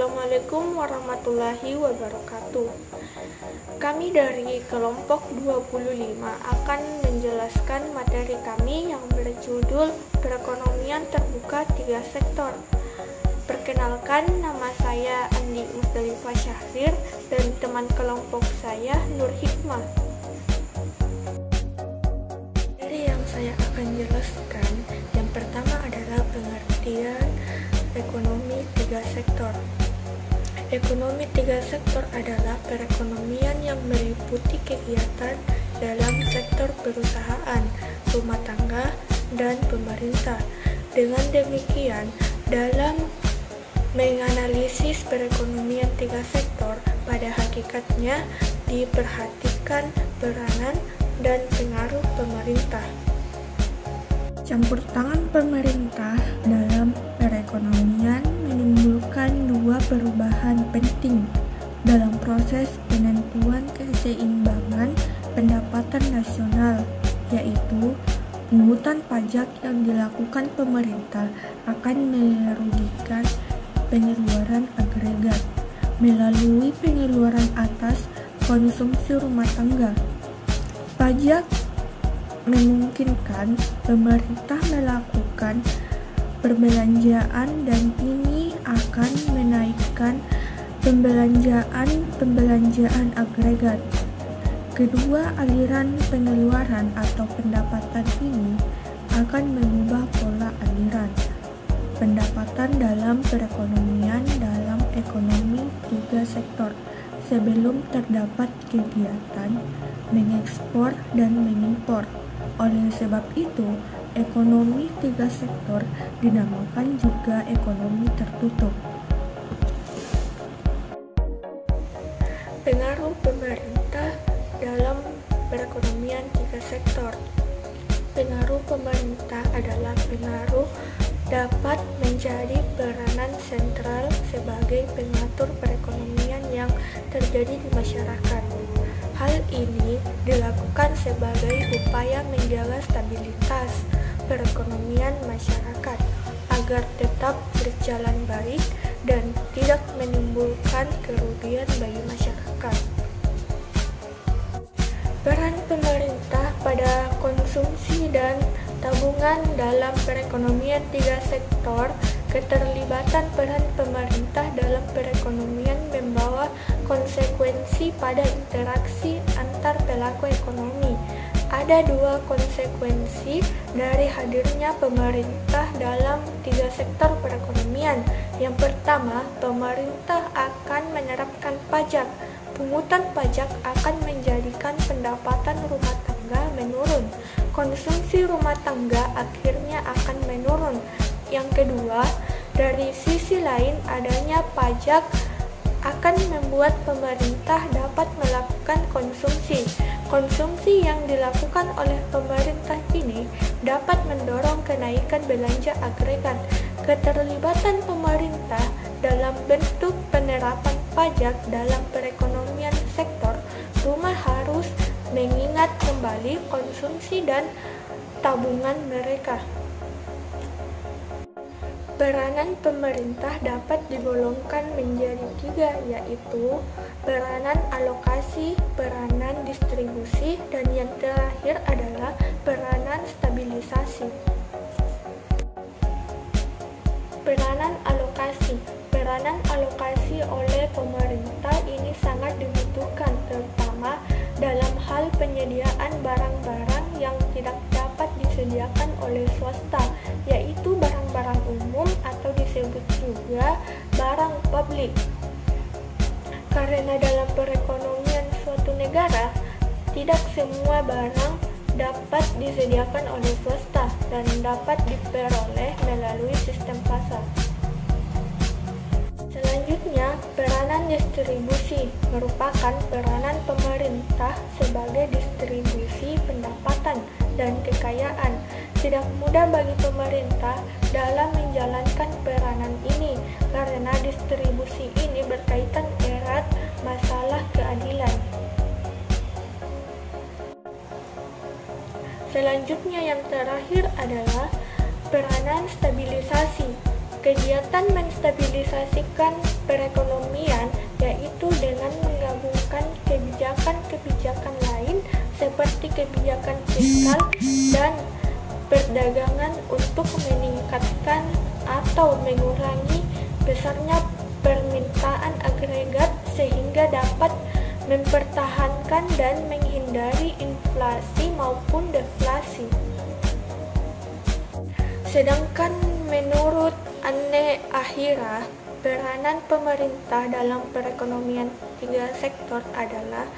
Assalamualaikum warahmatullahi wabarakatuh. Kami dari kelompok 25 akan menjelaskan materi kami yang berjudul Perekonomian Terbuka 3 Sektor. Perkenalkan, nama saya Andi Musdalifah Syahrir dan teman kelompok saya Nur Hikmah. Materi yang saya akan jelaskan yang pertama adalah pengertian ekonomi 3 sektor. Ekonomi 3 sektor adalah perekonomian yang meliputi kegiatan dalam sektor perusahaan, rumah tangga, dan pemerintah. Dengan demikian, dalam menganalisis perekonomian 3 sektor, pada hakikatnya diperhatikan peranan dan pengaruh pemerintah. Campur tangan pemerintah dalam perekonomian menimbulkan dua perubahan penting dalam proses penentuan keseimbangan pendapatan nasional, yaitu pungutan pajak yang dilakukan pemerintah akan merugikan pengeluaran agregat melalui pengeluaran atas konsumsi rumah tangga. Pajak memungkinkan pemerintah melakukan perbelanjaan dan ini akan menaikkan pembelanjaan agregat. Kedua aliran pengeluaran atau pendapatan ini akan mengubah pola aliran pendapatan dalam perekonomian dalam ekonomi 3 sektor sebelum terdapat kegiatan mengekspor dan mengimpor. Oleh sebab itu, ekonomi 3 sektor dinamakan juga ekonomi tertutup. Pengaruh pemerintah dalam perekonomian 3 sektor. Pengaruh pemerintah adalah pengaruh dapat menjadi peranan sentral sebagai pengatur perekonomian yang terjadi di masyarakat. Hal ini dilakukan sebagai upaya menjaga stabilitas perekonomian masyarakat agar tetap berjalan baik dan tidak menimbulkan kerugian bagi masyarakat. Peran pemerintah pada konsumsi dan tabungan dalam perekonomian 3 sektor. Keterlibatan peran pemerintah dalam perekonomian membawa konsekuensi pada interaksi antar pelaku ekonomi. Ada dua konsekuensi dari hadirnya pemerintah dalam 3 sektor perekonomian. Yang pertama, pemerintah akan menerapkan pajak. Pungutan pajak akan menjadikan pendapatan rumah tangga menurun. Konsumsi rumah tangga akhirnya akan menurun. Yang kedua, dari sisi lain adanya pajak akan membuat pemerintah dapat melakukan konsumsi. Konsumsi yang dilakukan oleh pemerintah ini dapat mendorong kenaikan belanja agregat. Keterlibatan pemerintah dalam bentuk penerapan pajak dalam perekonomian sektor rumah harus mengingat kembali konsumsi dan tabungan mereka. Peranan pemerintah dapat digolongkan menjadi 3, yaitu peranan alokasi, peranan distribusi, dan yang terakhir adalah peranan stabilisasi. Peranan alokasi. Peranan alokasi oleh pemerintah ini sangat dibutuhkan, terutama dalam hal penyediaan barang-barang yang tidak dapat disediakan oleh swasta, yaitu barang-barang umum atau disebut juga barang publik. Karena dalam perekonomian suatu negara, tidak semua barang dapat disediakan oleh swasta dan dapat diperoleh melalui sistem pasar. Selanjutnya, peranan distribusi merupakan peranan pemerintah sebagai distribusi pendapatan dan kekayaan. Tidak mudah bagi pemerintah dalam menjalankan peranan ini karena distribusi ini berkaitan erat masalah keadilan. Selanjutnya yang terakhir adalah peranan stabilisasi. Kegiatan menstabilisasikan perekonomian yaitu dengan menggabungkan kebijakan-kebijakan lain seperti kebijakan fiskal dan perdagangan untuk meningkatkan atau mengurangi besarnya permintaan agregat sehingga dapat mempertahankan dan menghindari inflasi maupun deflasi. Sedangkan menurut Anne Ahira, peranan pemerintah dalam perekonomian tiga sektor adalah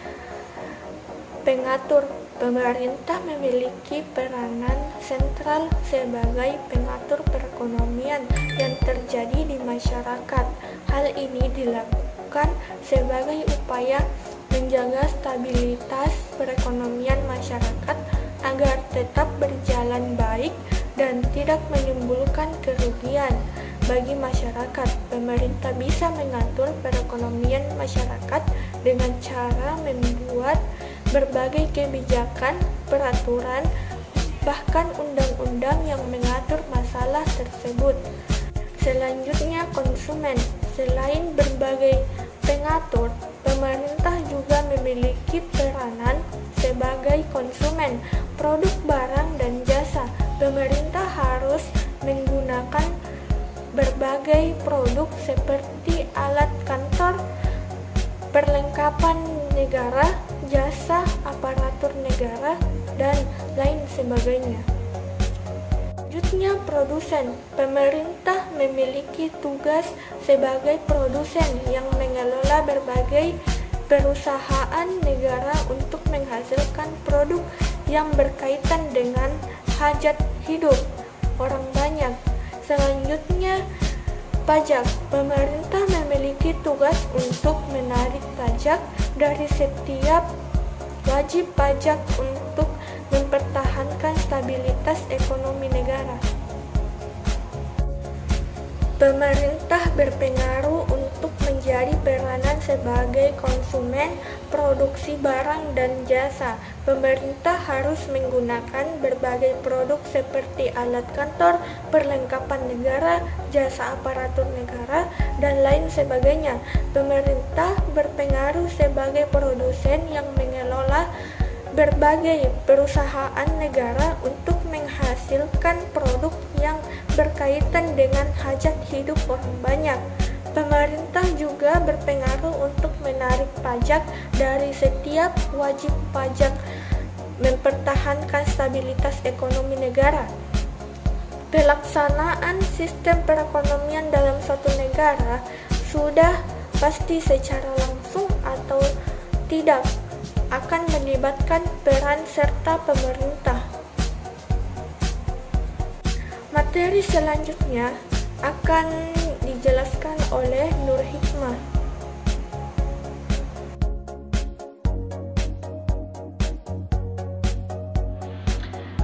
pengatur. Pemerintah memiliki peranan sentral sebagai pengatur perekonomian yang terjadi di masyarakat. Hal ini dilakukan sebagai upaya menjaga stabilitas perekonomian masyarakat agar tetap berjalan baik dan tidak menimbulkan kerugian bagi masyarakat. Pemerintah bisa mengatur perekonomian masyarakat dengan cara membuat berbagai kebijakan, peraturan, bahkan undang-undang yang mengatur masalah tersebut. Selanjutnya, konsumen. Selain berbagai pengatur, pemerintah juga memiliki peranan sebagai konsumen produk barang dan jasa. Pemerintah harus menggunakan berbagai produk seperti alat kantor, perlengkapan negara, jasa aparatur negara, dan lain sebagainya. Selanjutnya, produsen. Pemerintah memiliki tugas sebagai produsen yang mengelola berbagai perusahaan negara untuk menghasilkan produk yang berkaitan dengan hajat hidup orang banyak. Selanjutnya, pajak. Pemerintah memiliki tugas untuk menarik pajak dari setiap wajib pajak untuk mempertahankan stabilitas ekonomi negara. Pemerintah berpengaruh untuk menjadi peranan sebagai konsumen produksi barang dan jasa. Pemerintah harus menggunakan berbagai produk seperti alat kantor, perlengkapan negara, jasa aparatur negara, dan lain sebagainya. Pemerintah berpengaruh sebagai produsen yang mengelola berbagai perusahaan negara untuk menghasilkan produk yang berkaitan dengan hajat hidup orang banyak. Pemerintah juga berpengaruh untuk menarik pajak dari setiap wajib pajak, mempertahankan stabilitas ekonomi negara. Pelaksanaan sistem perekonomian dalam suatu negara sudah pasti secara langsung atau tidak akan melibatkan peran serta pemerintah. Materi selanjutnya akan dijelaskan oleh Nur Hikmah.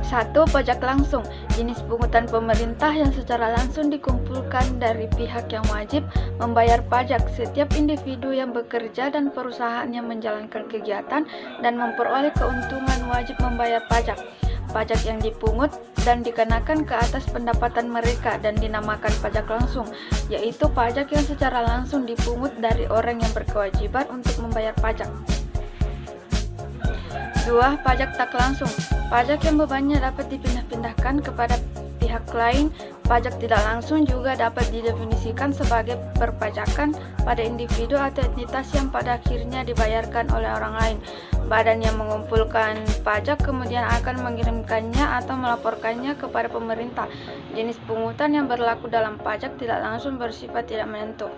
Satu, pajak langsung. Jenis pungutan pemerintah yang secara langsung dikumpulkan dari pihak yang wajib membayar pajak. Setiap individu yang bekerja dan perusahaan yang menjalankan kegiatan dan memperoleh keuntungan wajib membayar pajak. Pajak yang dipungut dan dikenakan ke atas pendapatan mereka dan dinamakan pajak langsung, yaitu pajak yang secara langsung dipungut dari orang yang berkewajiban untuk membayar pajak. 2. Pajak tak langsung. Pajak yang bebannya dapat dipindah-pindahkan kepada pihak lain. Pajak tidak langsung juga dapat didefinisikan sebagai perpajakan pada individu atau entitas yang pada akhirnya dibayarkan oleh orang lain. Badan yang mengumpulkan pajak kemudian akan mengirimkannya atau melaporkannya kepada pemerintah. Jenis pungutan yang berlaku dalam pajak tidak langsung bersifat tidak menentu.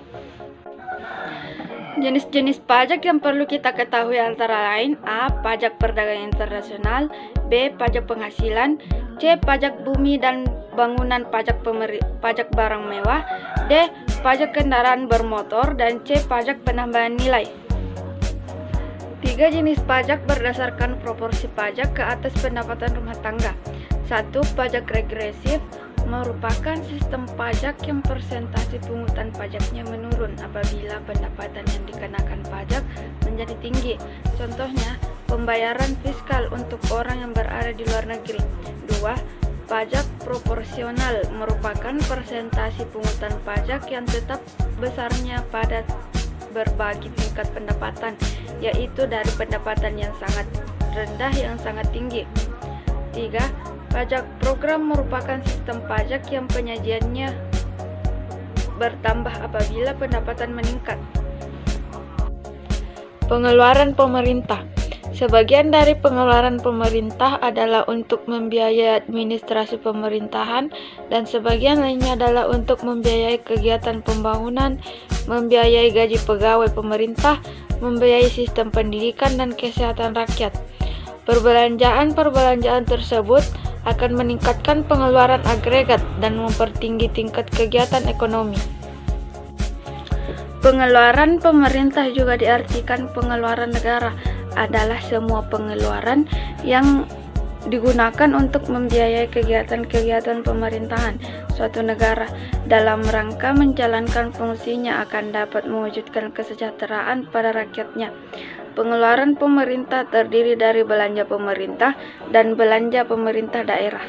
Jenis-jenis pajak yang perlu kita ketahui antara lain: A. Pajak perdagangan internasional, B. Pajak penghasilan, C. Pajak bumi dan bangunan, pajak barang mewah, D. Pajak kendaraan bermotor, dan C. Pajak penambahan nilai. 3 jenis pajak berdasarkan proporsi pajak ke atas pendapatan rumah tangga. 1. Pajak regresif merupakan sistem pajak yang persentase pungutan pajaknya menurun apabila pendapatan yang dikenakan pajak menjadi tinggi. Contohnya, pembayaran fiskal untuk orang yang berada di luar negeri. 2. Pajak proporsional merupakan persentase pungutan pajak yang tetap besarnya pada berbagai tingkat pendapatan, yaitu dari pendapatan yang sangat rendah yang sangat tinggi. 3. Pajak program merupakan sistem pajak yang penyajiannya bertambah apabila pendapatan meningkat. Pengeluaran pemerintah. Sebagian dari pengeluaran pemerintah adalah untuk membiayai administrasi pemerintahan dan sebagian lainnya adalah untuk membiayai kegiatan pembangunan, membiayai gaji pegawai pemerintah, membiayai sistem pendidikan dan kesehatan rakyat. Perbelanjaan tersebut akan meningkatkan pengeluaran agregat dan mempertinggi tingkat kegiatan ekonomi. Pengeluaran pemerintah juga diartikan pengeluaran negara adalah semua pengeluaran yang digunakan untuk membiayai kegiatan-kegiatan pemerintahan suatu negara dalam rangka menjalankan fungsinya akan dapat mewujudkan kesejahteraan pada rakyatnya. Pengeluaran pemerintah terdiri dari belanja pemerintah dan belanja pemerintah daerah.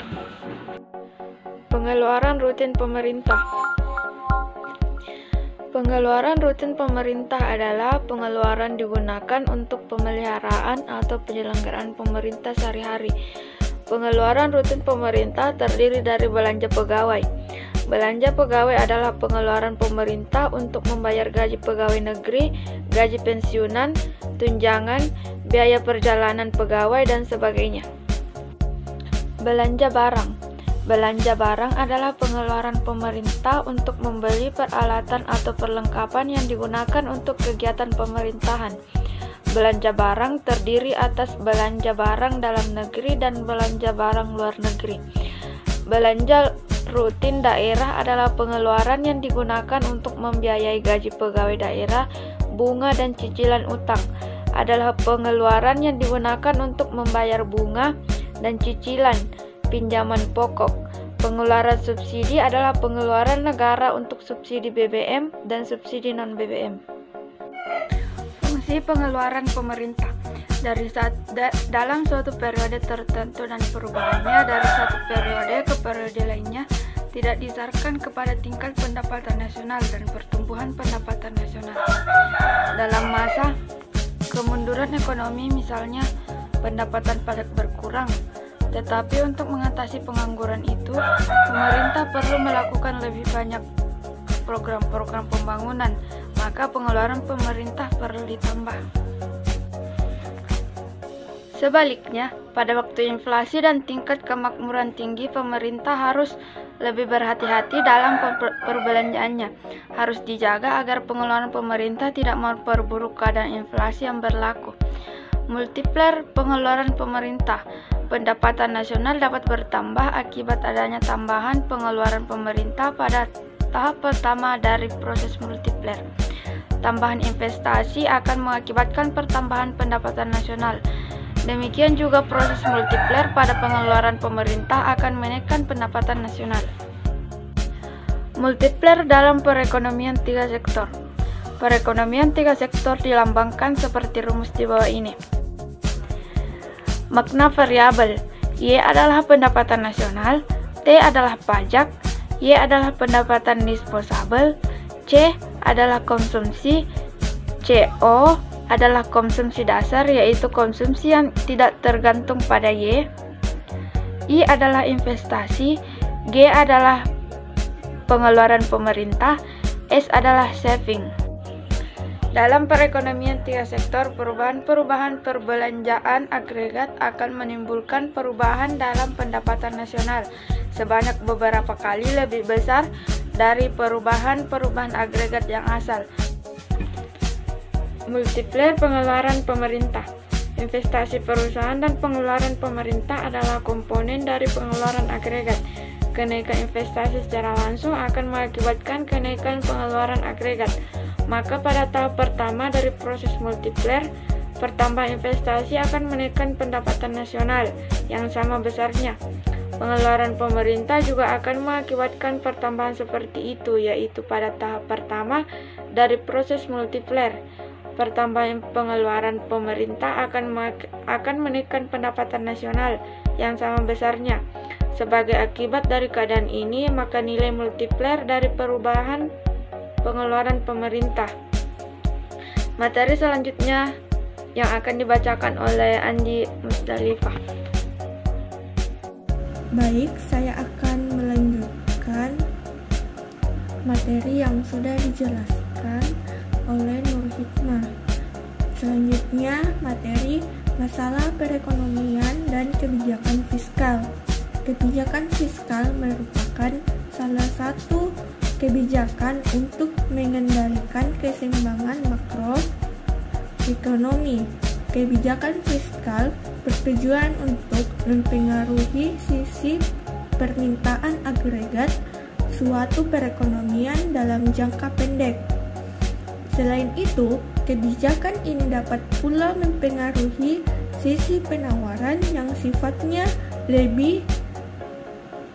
Pengeluaran rutin pemerintah. Pengeluaran rutin pemerintah adalah pengeluaran digunakan untuk pemeliharaan atau penyelenggaraan pemerintah sehari-hari. Pengeluaran rutin pemerintah terdiri dari belanja pegawai. Belanja pegawai adalah pengeluaran pemerintah untuk membayar gaji pegawai negeri, gaji pensiunan, tunjangan, biaya perjalanan pegawai, dan sebagainya. Belanja barang. Belanja barang adalah pengeluaran pemerintah untuk membeli peralatan atau perlengkapan yang digunakan untuk kegiatan pemerintahan. Belanja barang terdiri atas belanja barang dalam negeri dan belanja barang luar negeri. Belanja rutin daerah adalah pengeluaran yang digunakan untuk membiayai gaji pegawai daerah, bunga dan cicilan utang. Adalah pengeluaran yang digunakan untuk membayar bunga dan cicilan pinjaman pokok. Pengeluaran subsidi adalah pengeluaran negara untuk subsidi BBM dan subsidi non-BBM. Fungsi pengeluaran pemerintah dalam suatu periode tertentu dan perubahannya dari satu periode ke periode lainnya tidak disasarkan kepada tingkat pendapatan nasional dan pertumbuhan pendapatan nasional. Dalam masa kemunduran ekonomi misalnya, pendapatan pajak berkurang. Tetapi untuk mengatasi pengangguran itu, pemerintah perlu melakukan lebih banyak program-program pembangunan, maka pengeluaran pemerintah perlu ditambah. Sebaliknya, pada waktu inflasi dan tingkat kemakmuran tinggi, pemerintah harus lebih berhati-hati dalam perbelanjaannya. Harus dijaga agar pengeluaran pemerintah tidak memperburuk keadaan inflasi yang berlaku. Multiplier pengeluaran pemerintah. Pendapatan nasional dapat bertambah akibat adanya tambahan pengeluaran pemerintah pada tahap pertama dari proses multiplier. Tambahan investasi akan mengakibatkan pertambahan pendapatan nasional. Demikian juga proses multiplier pada pengeluaran pemerintah akan menaikkan pendapatan nasional. Multiplier dalam perekonomian 3 sektor. Perekonomian 3 sektor dilambangkan seperti rumus di bawah ini. Makna variabel, Y adalah pendapatan nasional, T adalah pajak, Y adalah pendapatan disposable, C adalah konsumsi, CO adalah konsumsi dasar yaitu konsumsi yang tidak tergantung pada Y, I adalah investasi, G adalah pengeluaran pemerintah, S adalah saving. Dalam perekonomian 3 sektor, perubahan perbelanjaan agregat akan menimbulkan perubahan dalam pendapatan nasional sebanyak beberapa kali lebih besar dari perubahan agregat yang asal. Multiplier pengeluaran pemerintah. Investasi perusahaan dan pengeluaran pemerintah adalah komponen dari pengeluaran agregat. Kenaikan investasi secara langsung akan mengakibatkan kenaikan pengeluaran agregat. Maka pada tahap pertama dari proses multiplier, pertambahan investasi akan menaikkan pendapatan nasional yang sama besarnya. Pengeluaran pemerintah juga akan mengakibatkan pertambahan seperti itu, yaitu pada tahap pertama dari proses multiplier. Pertambahan pengeluaran pemerintah akan menaikkan pendapatan nasional yang sama besarnya. Sebagai akibat dari keadaan ini, maka nilai multiplier dari perubahan pengeluaran pemerintah. Materi selanjutnya yang akan dibacakan oleh Andi Musdalifah. Baik, saya akan melanjutkan materi yang sudah dijelaskan oleh Nur Hikmah. Selanjutnya, materi masalah perekonomian dan kebijakan fiskal. Kebijakan fiskal merupakan salah satu kebijakan untuk mengendalikan keseimbangan makroekonomi. Kebijakan fiskal bertujuan untuk mempengaruhi sisi permintaan agregat suatu perekonomian dalam jangka pendek. Selain itu, kebijakan ini dapat pula mempengaruhi sisi penawaran yang sifatnya lebih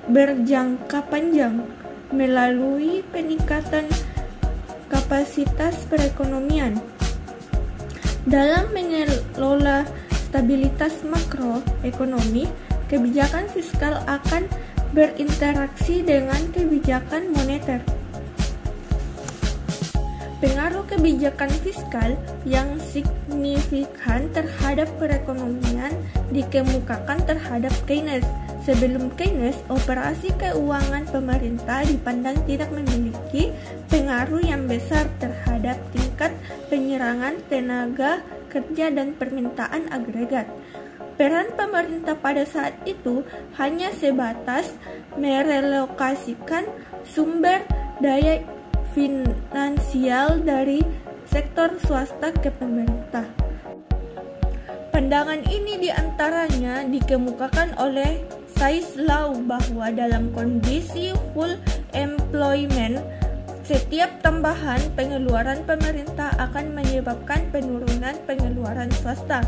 berjangka panjang melalui peningkatan kapasitas perekonomian. Dalam mengelola stabilitas makroekonomi, kebijakan fiskal akan berinteraksi dengan kebijakan moneter. Pengaruh kebijakan fiskal yang signifikan terhadap perekonomian dikemukakan terhadap Keynes. Sebelum Keynes, operasi keuangan pemerintah dipandang tidak memiliki pengaruh yang besar terhadap tingkat penyerangan tenaga kerja dan permintaan agregat. Peran pemerintah pada saat itu hanya sebatas merelokasikan sumber daya finansial dari sektor swasta ke pemerintah. Pandangan ini diantaranya dikemukakan oleh Saislau bahwa dalam kondisi full employment, setiap tambahan pengeluaran pemerintah akan menyebabkan penurunan pengeluaran swasta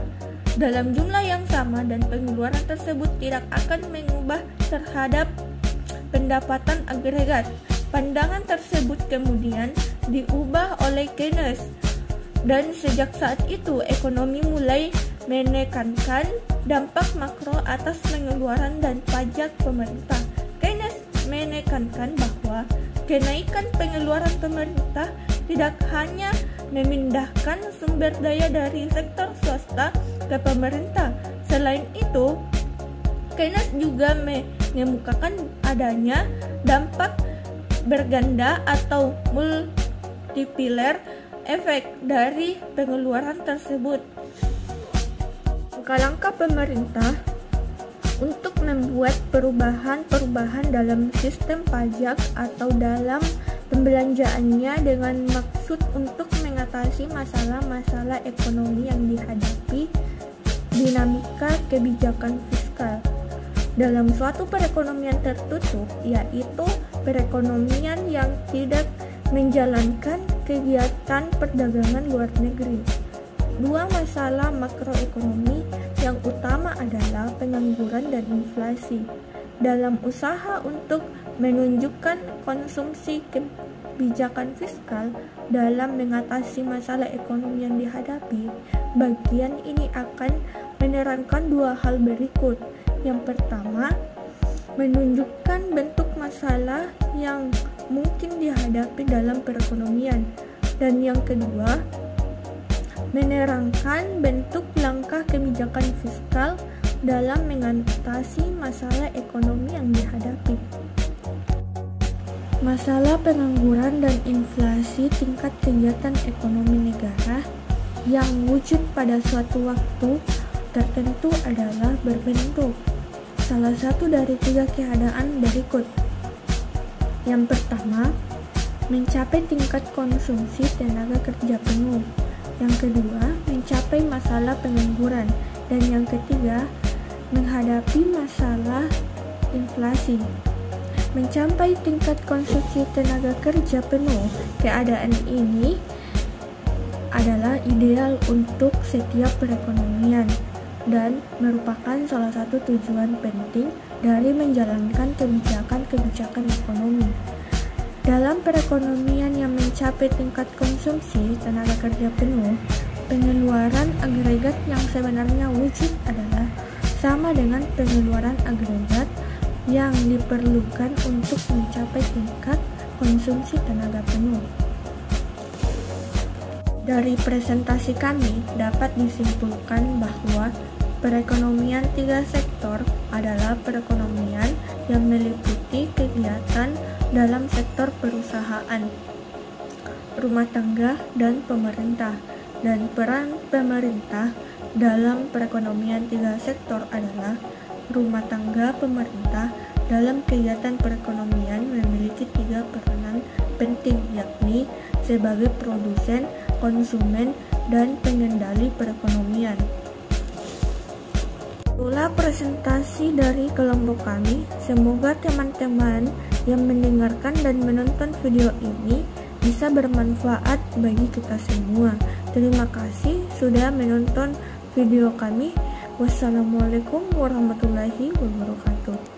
dalam jumlah yang sama, dan pengeluaran tersebut tidak akan mengubah terhadap pendapatan agregat. Pandangan tersebut kemudian diubah oleh Keynes, dan sejak saat itu ekonomi mulai menekankan dampak makro atas pengeluaran dan pajak pemerintah. Keynes menekankan bahwa kenaikan pengeluaran pemerintah tidak hanya memindahkan sumber daya dari sektor swasta ke pemerintah. Selain itu, Keynes juga mengemukakan adanya dampak berganda atau multiplier efek dari pengeluaran tersebut. Langkah-langkah pemerintah untuk membuat perubahan-perubahan dalam sistem pajak atau dalam pembelanjaannya dengan maksud untuk mengatasi masalah-masalah ekonomi yang dihadapi dinamika kebijakan fiskal dalam suatu perekonomian tertutup, yaitu perekonomian yang tidak menjalankan kegiatan perdagangan luar negeri. Dua masalah makroekonomi yang utama adalah pengangguran dan inflasi. Dalam usaha untuk menunjukkan konsumsi kebijakan fiskal dalam mengatasi masalah ekonomi yang dihadapi, bagian ini akan menerangkan dua hal berikut. Yang pertama, menunjukkan bentuk masalah yang mungkin dihadapi dalam perekonomian, dan yang kedua, menerangkan bentuk langkah kebijakan fiskal dalam mengatasi masalah ekonomi yang dihadapi. Masalah pengangguran dan inflasi tingkat kegiatan ekonomi negara yang wujud pada suatu waktu tertentu adalah berbentuk salah satu dari tiga keadaan berikut. Yang pertama, mencapai tingkat konsumsi tenaga kerja penuh. Yang kedua, mencapai masalah pengangguran. Dan yang ketiga, menghadapi masalah inflasi. Mencapai tingkat konsumsi tenaga kerja penuh, keadaan ini adalah ideal untuk setiap perekonomian dan merupakan salah satu tujuan penting dari menjalankan kebijakan-kebijakan ekonomi. Dalam perekonomian yang mencapai tingkat konsumsi tenaga kerja penuh, pengeluaran agregat yang sebenarnya wujud adalah sama dengan pengeluaran agregat yang diperlukan untuk mencapai tingkat konsumsi tenaga penuh. Dari presentasi kami dapat disimpulkan bahwa perekonomian tiga sektor adalah perekonomian yang meliputi kegiatan dalam sektor perusahaan, rumah tangga, dan pemerintah. Dan peran pemerintah dalam perekonomian tiga sektor adalah rumah tangga pemerintah dalam kegiatan perekonomian memiliki tiga peranan penting, yakni sebagai produsen, konsumen, dan pengendali perekonomian. Itulah presentasi dari kelompok kami. Semoga teman-teman yang mendengarkan dan menonton video ini bisa bermanfaat bagi kita semua. Terima kasih sudah menonton video kami. Wassalamualaikum warahmatullahi wabarakatuh.